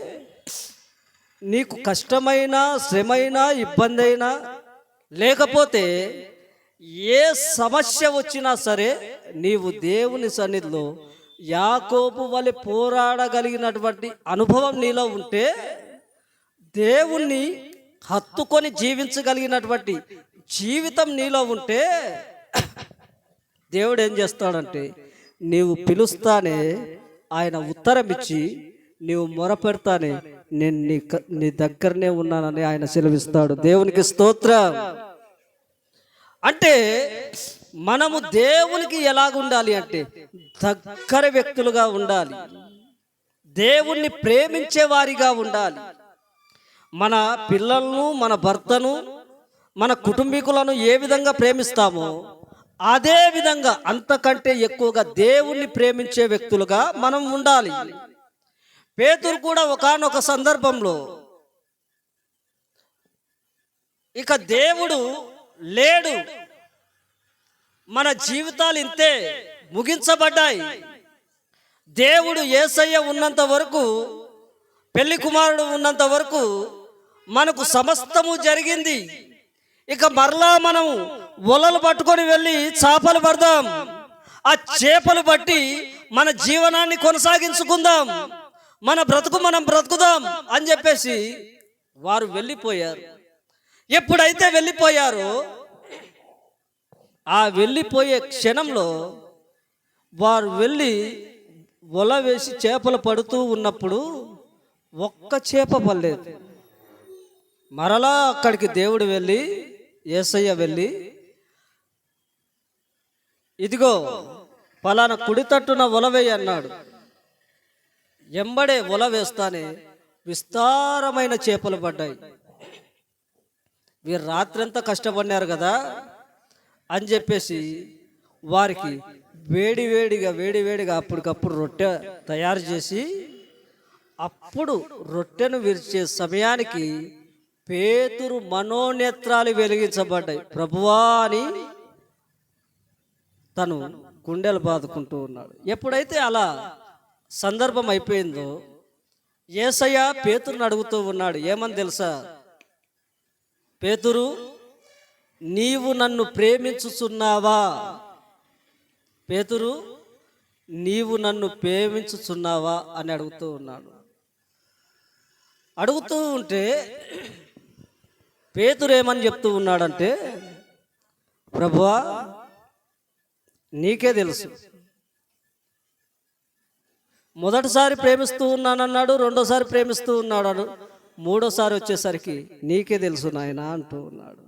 B: నీకు కష్టమైన, శ్రమైన, ఇబ్బంది అయినా, లేకపోతే ఏ సమస్య వచ్చినా సరే నీవు దేవుని సన్నిధిలో యాకోబు వలె పోరాడగలిగినటువంటి అనుభవం నీలో ఉంటే, దేవుణ్ణి హత్తుకొని జీవించగలిగినటువంటి జీవితం నీలో ఉంటే, దేవుడు ఏం చేస్తాడంటే నీవు పిలుస్తానే ఆయన ఉత్తరం ఇచ్చి, నీవు మొరపెడతానే నేను నీ దగ్గరనే ఉన్నానని ఆయన సెలవిస్తాడు. దేవునికి స్తోత్రం. అంటే మనము దేవునికి ఎలాగుండాలి అంటే దగ్గర వ్యక్తులుగా ఉండాలి, దేవుణ్ణి ప్రేమించే వారిగా ఉండాలి. మన పిల్లలను, మన భర్తను, మన కుటుంబీకులను ఏ విధంగా ప్రేమిస్తామో అదే విధంగా అంతకంటే ఎక్కువగా దేవుణ్ణి ప్రేమించే వ్యక్తులుగా మనం ఉండాలి. పేతురు కూడా ఒకానొక సందర్భంలో ఇక దేవుడు లేడు, మన జీవితాలు ఇంతే ముగించబడ్డాయి, దేవుడు యేసయ్య ఉన్నంత వరకు, పెళ్లి కుమారుడు ఉన్నంత వరకు మనకు సమస్తము జరిగింది, ఇక మరలా మనం వలలు పట్టుకొని వెళ్ళి చేపలు పడదాం, ఆ చేపలు పట్టి మన జీవనాన్ని కొనసాగించుకుందాం, మన బ్రతుకు మనం బ్రతుకుదాం అని చెప్పేసి వారు వెళ్ళిపోయారు. ఎప్పుడైతే వెళ్ళిపోయారో ఆ వెళ్ళిపోయే క్షణంలో వారు వెళ్ళి వల వేసి చేపలు పడుతూ ఉన్నప్పుడు ఒక్క చేప పడలేదు. మరలా అక్కడికి దేవుడు వెళ్ళి, యేసయ్య వెళ్ళి, ఇదిగో పలానా కుడి తట్టున వల వేయి అన్నాడు. ఎంబడే వల వేస్తానే విస్తారమైన చేపలు పడ్డాయి. వీరు రాత్రంతా కష్టపడినారు కదా అని చెప్పేసి వారికి వేడివేడిగా అప్పటికప్పుడు రొట్టె తయారు చేసి, అప్పుడు రొట్టెను విరిచే సమయానికి పేతురు మనోనేత్రాలు వెలిగించబడ్డాయి. ప్రభువా అని తను గుండెలు బాదుకుంటూ ఉన్నాడు. ఎప్పుడైతే అలా సందర్భం అయిపోయిందో యేసయ్య పేతురుని అడుగుతూ ఉన్నాడు. ఏమని తెలుసా? పేతురు, నీవు నన్ను ప్రేమించుచున్నావా? పేతురు, నీవు నన్ను ప్రేమించుచున్నావా అని అడుగుతూ ఉన్నాడు. అడుగుతూ ఉంటే పేతురు ఏమని చెప్తూ ఉన్నాడంటే, ప్రభువా నీకే తెలుసు. మొదటిసారి ప్రేమిస్తూ ఉన్నానన్నాడు, రెండోసారి ప్రేమిస్తూ ఉన్నాడు, మూడోసారి వచ్చేసరికి నీకే తెలుసు నాయనా అంటూ ఉన్నాడు.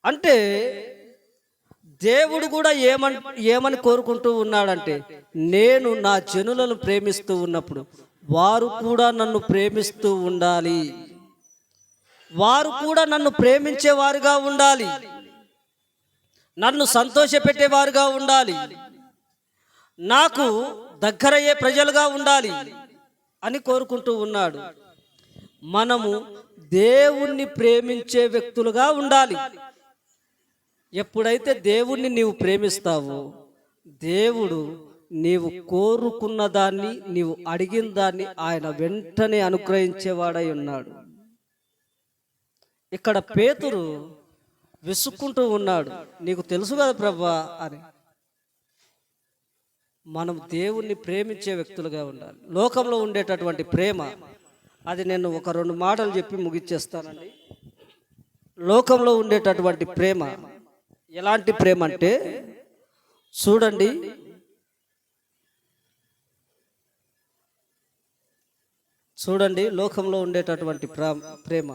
B: అంటే దేవుడు కూడా ఏమని కోరుకుంటూ ఉన్నాడంటే, నేను నా జనులను ప్రేమిస్తూ ఉన్నప్పుడు వారు కూడా నన్ను ప్రేమిస్తూ ఉండాలి, వారు కూడా నన్ను ప్రేమించేవారుగా ఉండాలి, నన్ను సంతోషపెట్టేవారుగా ఉండాలి, నాకు దగ్గరయ్యే ప్రజలుగా ఉండాలి అని కోరుకుంటూ ఉన్నాడు. మనము దేవుణ్ణి ప్రేమించే వ్యక్తులుగా ఉండాలి. ఎప్పుడైతే దేవుణ్ణి నీవు ప్రేమిస్తావో దేవుడు నీవు కోరుకున్న దాన్ని, నీవు అడిగిన దాన్ని ఆయన వెంటనే అనుగ్రహించేవాడై ఉన్నాడు. ఇక్కడ పేతురు విసుక్కుంటూ ఉన్నాడు, నీకు తెలుసు కదా ప్రభువా అని. మనం దేవుణ్ణి ప్రేమించే వ్యక్తులుగా ఉండాలి. లోకంలో ఉండేటటువంటి ప్రేమ, అది నేను ఒక 2 మాటలు చెప్పి ముగిచ్చేస్తానండి. లోకంలో ఉండేటటువంటి ప్రేమ ఎలాంటి ప్రేమ అంటే, చూడండి, లోకంలో ఉండేటటువంటి ప్రేమ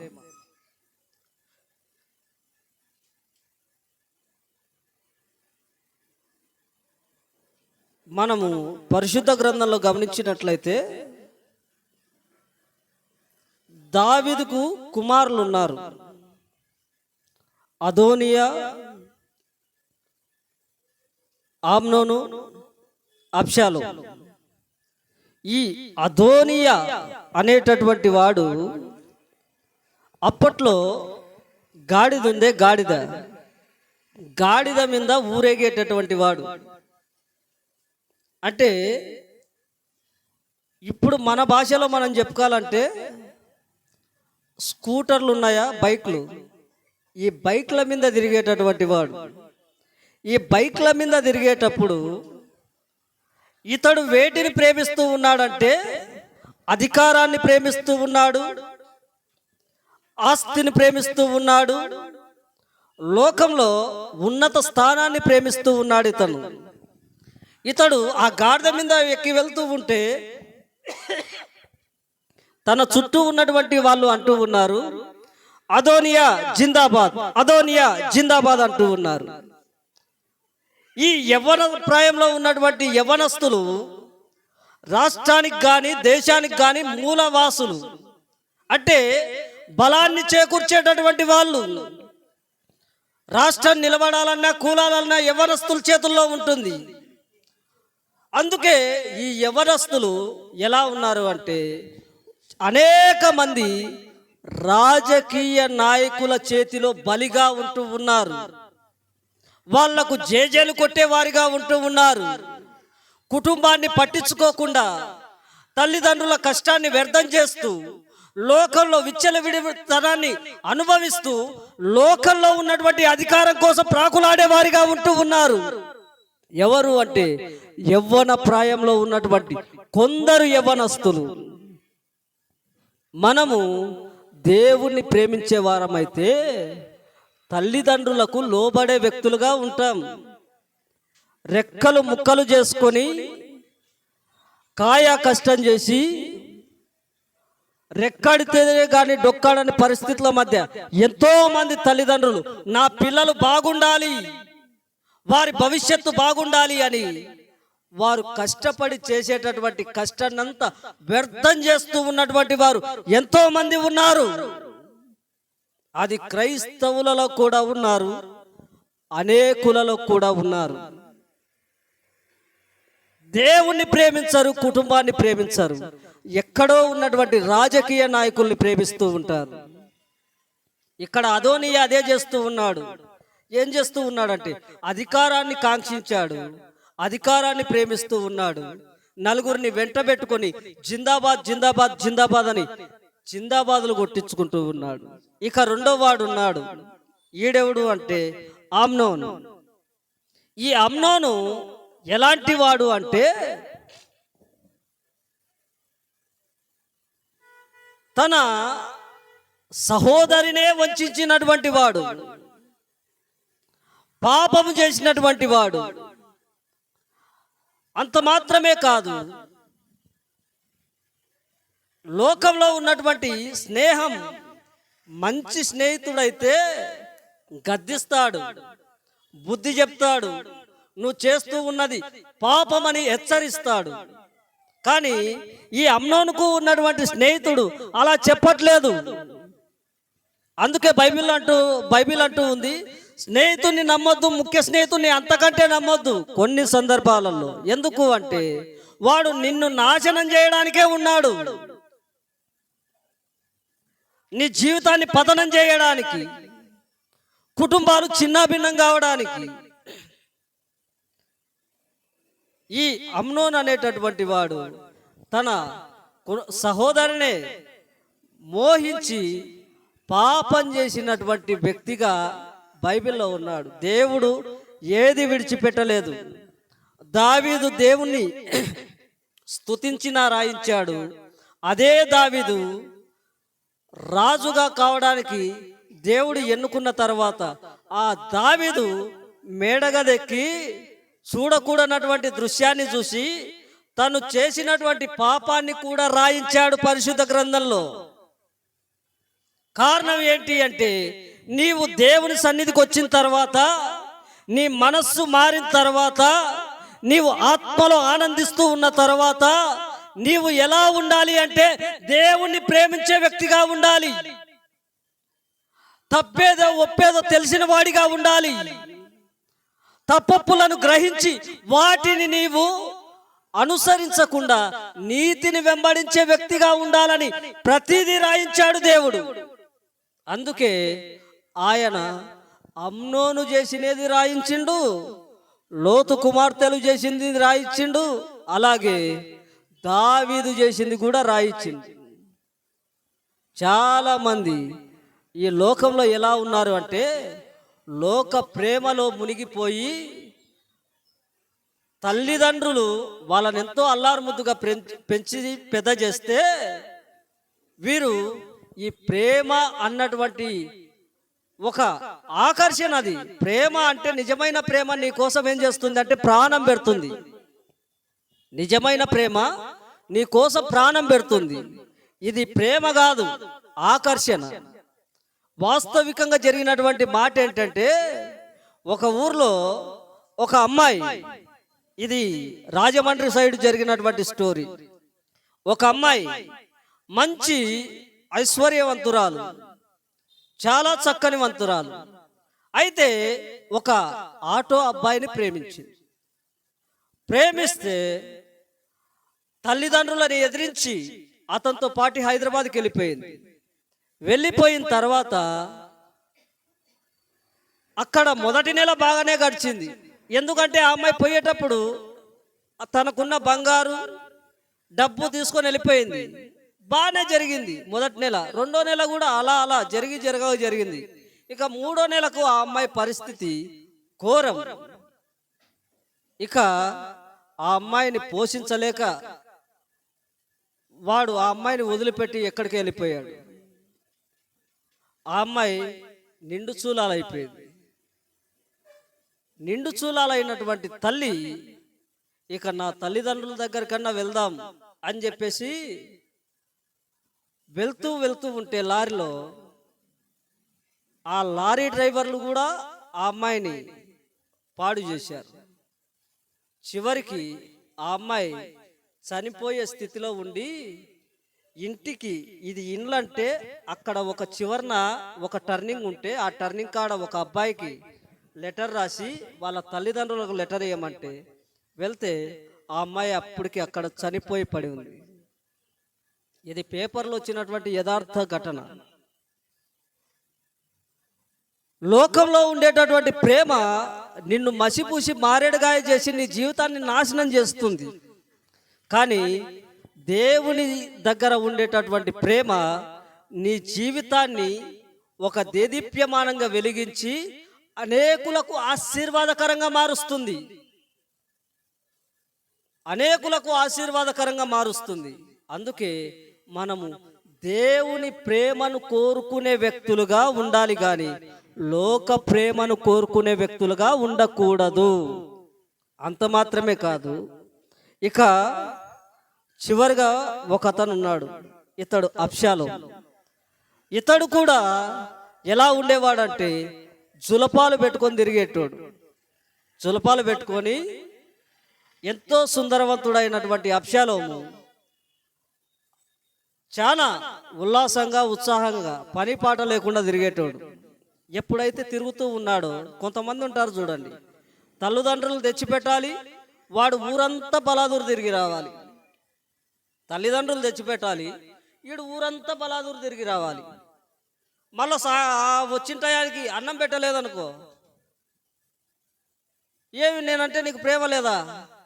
B: మనము పరిశుద్ధ గ్రంథంలో గమనించినట్లయితే దావీదుకు కుమారులు ఉన్నారు, అదోనియా, ఆమ్నోను, అబ్షాలోము. ఈ అదోనియా అనేటటువంటి వాడు అప్పట్లో గాడిద ఉందే, గాడిద మీద ఊరేగేటటువంటి వాడు. అంటే ఇప్పుడు మన భాషలో మనం చెప్పుకోవాలంటే స్కూటర్లు ఉన్నాయా, బైక్లు, ఈ బైక్ల మీద తిరిగేటటువంటి వాడు. ఈ బైక్ల మీద తిరిగేటప్పుడు ఇతడు వేటిని ప్రేమిస్తూ ఉన్నాడంటే అధికారాన్ని ప్రేమిస్తూ ఉన్నాడు, ఆస్తిని ప్రేమిస్తూ ఉన్నాడు, లోకంలో ఉన్నత స్థానాన్ని ప్రేమిస్తూ ఉన్నాడు. ఇతడు ఆ గాడిద మీద ఎక్కి వెళ్తూ ఉంటే తన చుట్టూ ఉన్నటువంటి వాళ్ళు అంటూ ఉన్నారు, అదోనియా జిందాబాద్, అదోనియా జిందాబాద్ అంటూ ఉన్నారు. ఈ యవ్వన ప్రాయంలో ఉన్నటువంటి యవ్వనస్తులు రాష్ట్రానికి కానీ దేశానికి కానీ మూలవాసులు, అంటే బలాన్ని చేకూర్చేటటువంటి వాళ్ళు. రాష్ట్రం నిలబడాలన్నా కూలాలన్నా యవ్వనస్తుల చేతుల్లో ఉంటుంది. అందుకే ఈ యవ్వనస్తులు ఎలా ఉన్నారు అంటే అనేక మంది రాజకీయ నాయకుల చేతిలో బలిగా ఉంటూ ఉన్నారు. వాళ్లకు జేజేలు కొట్టే వారిగా ఉంటూ ఉన్నారు. కుటుంబాన్ని పట్టించుకోకుండా తల్లిదండ్రుల కష్టాన్ని వ్యర్థం చేస్తూ లోకంలో విచ్చలవిడితనాన్ని అనుభవిస్తూ లోకంలో ఉన్నటువంటి అధికారం కోసం ప్రాకులాడే వారిగా ఉంటూ ఉన్నారు. ఎవరు అంటే యవ్వన ప్రాయంలో ఉన్నటువంటి కొందరు యవ్వనస్తులు. మనము దేవుణ్ణి ప్రేమించే వారమైతే తల్లిదండ్రులకు లోబడే వ్యక్తులుగా ఉంటాం. రెక్కలు ముక్కలు చేసుకొని కాయా కష్టం చేసి రెక్కడితే కానీ డొక్కాడని పరిస్థితుల మధ్య ఎంతో మంది తల్లిదండ్రులు నా పిల్లలు బాగుండాలి, వారి భవిష్యత్తు బాగుండాలి అని వారు కష్టపడి చేసేటటువంటి కష్టాన్నంతా వ్యర్థం చేస్తూ ఉన్నటువంటి వారు ఎంతో మంది ఉన్నారు. అది క్రైస్తవులలో కూడా ఉన్నారు, అనేకులలో కూడా ఉన్నారు. దేవుణ్ణి ప్రేమించరు, కుటుంబాన్ని ప్రేమించరు, ఎక్కడో ఉన్నటువంటి రాజకీయ నాయకుల్ని ప్రేమిస్తూ ఉంటారు. ఇక్కడ అదోనియా అదే చేస్తూ ఉన్నాడు. ఏం చేస్తూ ఉన్నాడంటే అధికారాన్ని కాంక్షించాడు, అధికారాన్ని ప్రేమిస్తూ ఉన్నాడు. నలుగురిని వెంట పెట్టుకొని జిందాబాద్ జిందాబాద్ జిందాబాద్ అని జిందాబాదులు కొట్టించుకుంటూ ఉన్నాడు. ఇక రెండో వాడు ఉన్నాడు. ఈడెవడు అంటే ఆమ్నోను. ఈ ఆమ్నోను ఎలాంటి వాడు అంటే తన సహోదరినే వంచినటువంటి వాడు, పాపము చేసినటువంటి వాడు. అంత మాత్రమే కాదు, లోకంలో ఉన్నటువంటి స్నేహం, మంచి స్నేహితుడైతే గద్దిస్తాడు, బుద్ధి చెప్తాడు, నువ్వు చేస్తూ ఉన్నది పాపమని హెచ్చరిస్తాడు. కానీ ఈ అమ్నోనుకు ఉన్నటువంటి స్నేహితుడు అలా చెప్పట్లేదు. అందుకే బైబిల్ అంటూ ఉంది, స్నేహితుడిని నమ్మొద్దు, ముఖ్య స్నేహితుడిని అంతకంటే నమ్మొద్దు. కొన్ని సందర్భాలలో ఎందుకు అంటే వాడు నిన్ను నాశనం చేయడానికే ఉన్నాడు, నీ జీవితాన్ని పతనం చేయడానికి, కుటుంబాలు చిన్నాభిన్నం కావడానికి. ఈ అమ్నోన్ అనేటటువంటి వాడు తన సహోదరునే మోహించి పాపం చేసినటువంటి వ్యక్తిగా బైబిల్లో ఉన్నాడు. దేవుడు ఏది విడిచిపెట్టలేదు. దావీదు దేవుణ్ణి స్తుతించినా రాయించాడు. అదే దావీదు రాజుగా కావడానికి దేవుడు ఎన్నుకున్న తర్వాత ఆ దావీదు మేడగదెక్కి చూడకూడనటువంటి దృశ్యాన్ని చూసి తను చేసినటువంటి పాపాన్ని కూడా రాయించాడు పరిశుద్ధ గ్రంథంలో. కారణం ఏంటి అంటే నీవు దేవుని సన్నిధికి వచ్చిన తర్వాత, నీ మనస్సు మారిన తర్వాత, నీవు ఆత్మలో ఆనందిస్తూ ఉన్న తర్వాత నీవు ఎలా ఉండాలి అంటే దేవుణ్ణి ప్రేమించే వ్యక్తిగా ఉండాలి. తప్పేదో ఒప్పేదో తెలిసిన వాడిగా ఉండాలి. తప్పొప్పులను గ్రహించి వాటిని నీవు అనుసరించకుండా నీతిని వెంబడించే వ్యక్తిగా ఉండాలని ప్రతిదీ రాయించాడు దేవుడు. అందుకే ఆయన అమ్నోను చేసినది రాయించిండు, లోతు కుమార్తెలు చేసింది రాయించిండు, అలాగే దావీదు చేసింది కూడా రాయించింది. చాలా మంది ఈ లోకంలో ఎలా ఉన్నారు అంటే లోక ప్రేమలో మునిగిపోయి తల్లిదండ్రులు వాళ్ళని ఎంతో అల్లారుముద్దుగా పెంచి పెద్ద చేస్తే వీరు ఈ ప్రేమ అన్నటువంటి ఒక ఆకర్షణ, అది ప్రేమ అంటే నిజమైన ప్రేమ నీ కోసం ఏం చేస్తుంది అంటే ప్రాణం పెడుతుంది. నిజమైన ప్రేమ నీ కోసం ప్రాణం పెడుతుంది. ఇది ప్రేమ కాదు, ఆకర్షణ. వాస్తవికంగా జరిగినటువంటి మాట ఏంటంటే ఒక ఊర్లో ఒక అమ్మాయి, ఇది రాజమండ్రి సైడ్ జరిగినటువంటి స్టోరీ. ఒక అమ్మాయి మంచి ఐశ్వర్యవంతురాలు, చాలా చక్కని వంతురాలు. అయితే ఒక ఆటో అబ్బాయిని ప్రేమించింది. ప్రేమిస్తే తల్లిదండ్రులని ఎదిరించి అతనితో పాటు హైదరాబాద్కి వెళ్ళిపోయింది. వెళ్ళిపోయిన తర్వాత అక్కడ మొదటి నెల బాగానే గడిచింది. ఎందుకంటే ఆ అమ్మాయి పోయేటప్పుడు తనకున్న బంగారు డబ్బు తీసుకొని వెళ్ళిపోయింది. బాగానే జరిగింది మొదటి నెల. రెండో నెల కూడా అలా అలా జరిగింది. ఇక మూడో నెలకు ఆ అమ్మాయి పరిస్థితి ఘోరం. ఇక ఆ అమ్మాయిని పోషించలేక వాడు ఆ అమ్మాయిని వదిలిపెట్టి ఎక్కడికి వెళ్ళిపోయాడు. ఆ అమ్మాయి నిండు చూలాలైపోయింది. నిండు చూలాలైనటువంటి తల్లి ఇక నా తల్లిదండ్రుల దగ్గర కన్నా వెళ్దాం అని చెప్పేసి వెళ్తూ ఉంటే లారీలో ఆ లారీ డ్రైవర్లు కూడా ఆ అమ్మాయిని పాడు చేశారు. చివరికి ఆ అమ్మాయి చనిపోయే స్థితిలో ఉండి ఇంటికి, ఇది ఇండ్లంటే అక్కడ ఒక చివరన ఒక టర్నింగ్ ఉంటే ఆ టర్నింగ్ కాడ ఒక అబ్బాయికి లెటర్ రాసి వాళ్ళ తల్లిదండ్రులకు లెటర్ ఇవ్వమంటే వెళ్తే ఆ అమ్మాయి అప్పటికి అక్కడ చనిపోయి పడి ఉంది. ఇది పేపర్లో వచ్చినటువంటి యథార్థ ఘటన. లోకంలో ఉండేటటువంటి ప్రేమ నిన్ను మసిపూసి మారేడుగాయ చేసి నీ జీవితాన్ని నాశనం చేస్తుంది. కానీ దేవుని దగ్గర ఉండేటటువంటి ప్రేమ నీ జీవితాన్ని ఒక దేదీప్యమానంగా వెలిగించి అనేకులకు ఆశీర్వాదకరంగా మారుస్తుంది. అందుకే మనము దేవుని ప్రేమను కోరుకునే వ్యక్తులుగా ఉండాలి కానీ లోక ప్రేమను కోరుకునే వ్యక్తులుగా ఉండకూడదు. అంత మాత్రమే కాదు, ఇక చివరిగా ఒక అతను ఉన్నాడు, ఇతడు అబ్షాలోం. ఇతడు కూడా ఎలా ఉండేవాడంటే జులపాలు పెట్టుకొని తిరిగేటోడు. జులపాలు పెట్టుకొని ఎంతో సుందరవంతుడైనటువంటి అబ్షాలోము చాలా ఉల్లాసంగా ఉత్సాహంగా పని పాట లేకుండా తిరిగేటోడు. ఎప్పుడైతే తిరుగుతూ ఉన్నాడో, కొంతమంది ఉంటారు చూడండి, తల్లిదండ్రులు తెచ్చిపెట్టాలి, వాడు ఊరంతా బలాదూరు తిరిగి రావాలి. తల్లిదండ్రులు తెచ్చిపెట్టాలి, వీడు ఊరంతా బలాదూరు తిరిగి రావాలి. మళ్ళీ వచ్చిన టయానికి అన్నం పెట్టలేదనుకో, ఏమి నేనంటే నీకు ప్రేమ లేదా,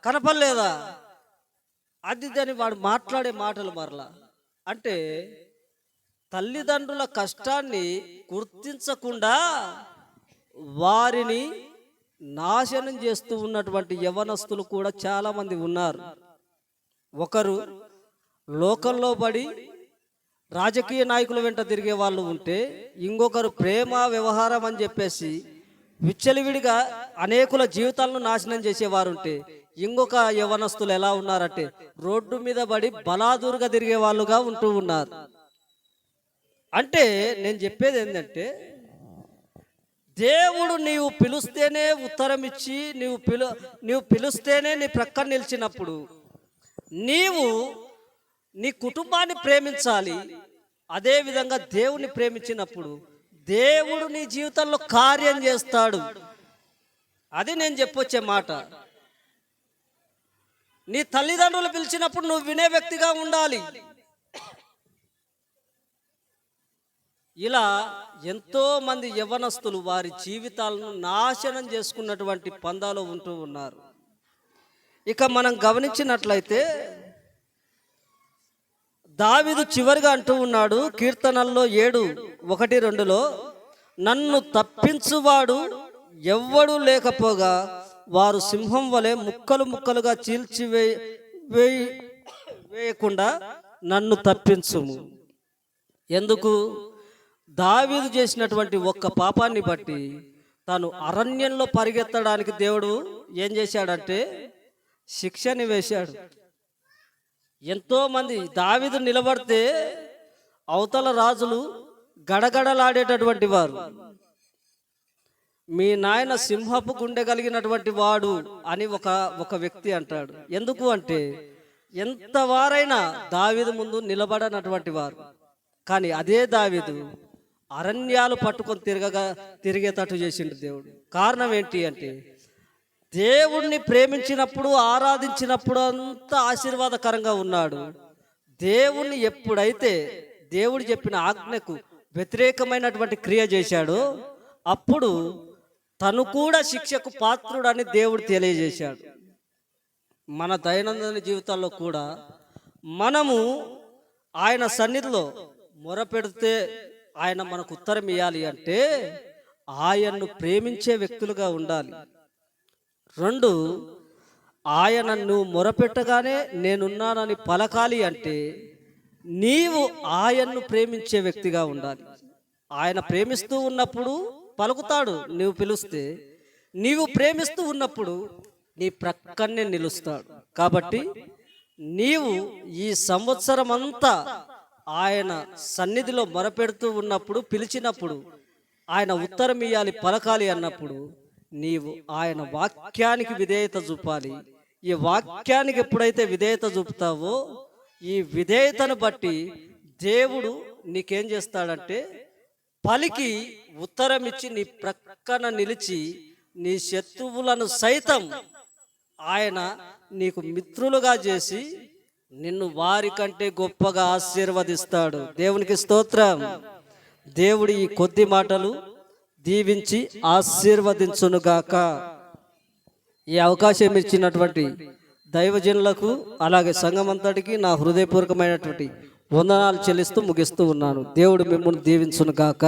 B: కనపడలేదా, అది దాన్ని వాడు మాట్లాడే మాటలు మరలా. అంటే తల్లిదండ్రుల కష్టాన్ని గుర్తించకుండా వారిని నాశనం చేస్తూ ఉన్నటువంటి యవనస్తులు కూడా చాలామంది ఉన్నారు. ఒకరు లోకంలో పడి రాజకీయ నాయకుల వెంట తిరిగే వాళ్ళు ఉంటే, ఇంకొకరు ప్రేమ వ్యవహారం అని చెప్పేసి విచ్చలవిడిగా అనేకుల జీవితాలను నాశనం చేసేవారు ఉంటే, ఇంకొక యవనస్తులు ఎలా ఉన్నారంటే రోడ్డు మీద పడి బలాదూరుగా తిరిగే వాళ్ళుగా ఉంటూ ఉన్నారు. అంటే నేను చెప్పేది ఏంటంటే, దేవుడు నీవు పిలుస్తేనే ఉత్తరం ఇచ్చి నీవు పిలుస్తేనే నీ ప్రక్కన నిలిచినప్పుడు నీవు నీ కుటుంబాన్ని ప్రేమించాలి. అదే విధంగా దేవుని ప్రేమించినప్పుడు దేవుడు నీ జీవితంలో కార్యం చేస్తాడు. అది నేను చెప్పొచ్చే మాట. నీ తల్లిదండ్రులు పిలిచినప్పుడు నువ్వు వినే వ్యక్తిగా ఉండాలి. ఇలా ఎంతో మంది యవ్వనస్తులు వారి జీవితాలను నాశనం చేసుకున్నటువంటి పందాలో ఉంటూ ఉన్నారు. ఇక మనం గమనించినట్లయితే దావీదు చివరిగా అంటూ ఉన్నాడు కీర్తనల్లో 7:1-2లో, నన్ను తప్పించువాడు ఎవ్వడూ లేకపోగా వారు సింహం వలె ముక్కలు ముక్కలుగా వేయకుండా నన్ను తప్పించుము. ఎందుకు? దావీదు చేసినటువంటి ఒక్క పాపాన్ని బట్టి తాను అరణ్యంలో పరిగెత్తడానికి దేవుడు ఏం చేశాడంటే శిక్షని వేశాడు. ఎంతో మంది దావీదు నిలబడితే అవతల రాజులు గడగడలాడేటటువంటి వారు. మీ నాయన సింహపు గుండె కలిగినటువంటి వాడు అని ఒక వ్యక్తి అంటాడు. ఎందుకు అంటే ఎంత వారైనా దావీదు ముందు నిలబడనటువంటి వారు. కానీ అదే దావీదు అరణ్యాలు పట్టుకొని తిరిగేటట్టు చేసిండు దేవుడు. కారణం ఏంటి అంటే దేవుణ్ణి ప్రేమించినప్పుడు, ఆరాధించినప్పుడు అంతా ఆశీర్వాదకరంగా ఉన్నాడు. దేవుణ్ణి ఎప్పుడైతే దేవుడు చెప్పిన ఆజ్ఞకు వ్యతిరేకమైనటువంటి క్రియ చేశాడో అప్పుడు తను కూడా శిక్షకు పాత్రుడని దేవుడు తెలియజేశాడు. మన దైనందిన జీవితాల్లో కూడా మనము ఆయన సన్నిధిలో మొరపెడితే ఆయన మనకు ఉత్తరం ఇవ్వాలి అంటే ఆయన్ను ప్రేమించే వ్యక్తులుగా ఉండాలి. 2, ఆయన నువ్వు మొరపెట్టగానే నేనున్నానని పలకాలి అంటే నీవు ఆయన్ను ప్రేమించే వ్యక్తిగా ఉండాలి. ఆయన ప్రేమిస్తూ ఉన్నప్పుడు పలుకుతాడు నీవు పిలుస్తే, నీవు ప్రేమిస్తూ ఉన్నప్పుడు నీ ప్రక్కనే నిలుస్తాడు. కాబట్టి నీవు ఈ సంవత్సరం అంతా ఆయన సన్నిధిలో మొరపెడుతూ ఉన్నప్పుడు, పిలిచినప్పుడు ఆయన ఉత్తరం ఇయ్యాలి, పలకాలి అన్నప్పుడు నీవు ఆయన వాక్యానికి విధేయత చూపాలి. ఈ వాక్యానికి ఎప్పుడైతే విధేయత చూపుతావో ఈ విధేయతను బట్టి దేవుడు నీకేం చేస్తాడంటే పలికి ఉత్తరం ఇచ్చి నీ ప్రక్కన నిలిచి నీ శత్రువులను సైతం ఆయన నీకు మిత్రులుగా చేసి నిన్ను వారి కంటే గొప్పగా ఆశీర్వదిస్తాడు. దేవునికి స్తోత్రం. దేవుడి ఈ కొద్ది మాటలు దీవించి ఆశీర్వదించునుగాక. ఈ అవకాశం ఇచ్చినటువంటి దైవజనులకు అలాగే సంఘమంతటికి నా హృదయపూర్వకమైనటువంటి వందనాలు చెల్లిస్తూ ముగిస్తూ ఉన్నాను. దేవుడు మిమ్మల్ని దీవించునుగాక.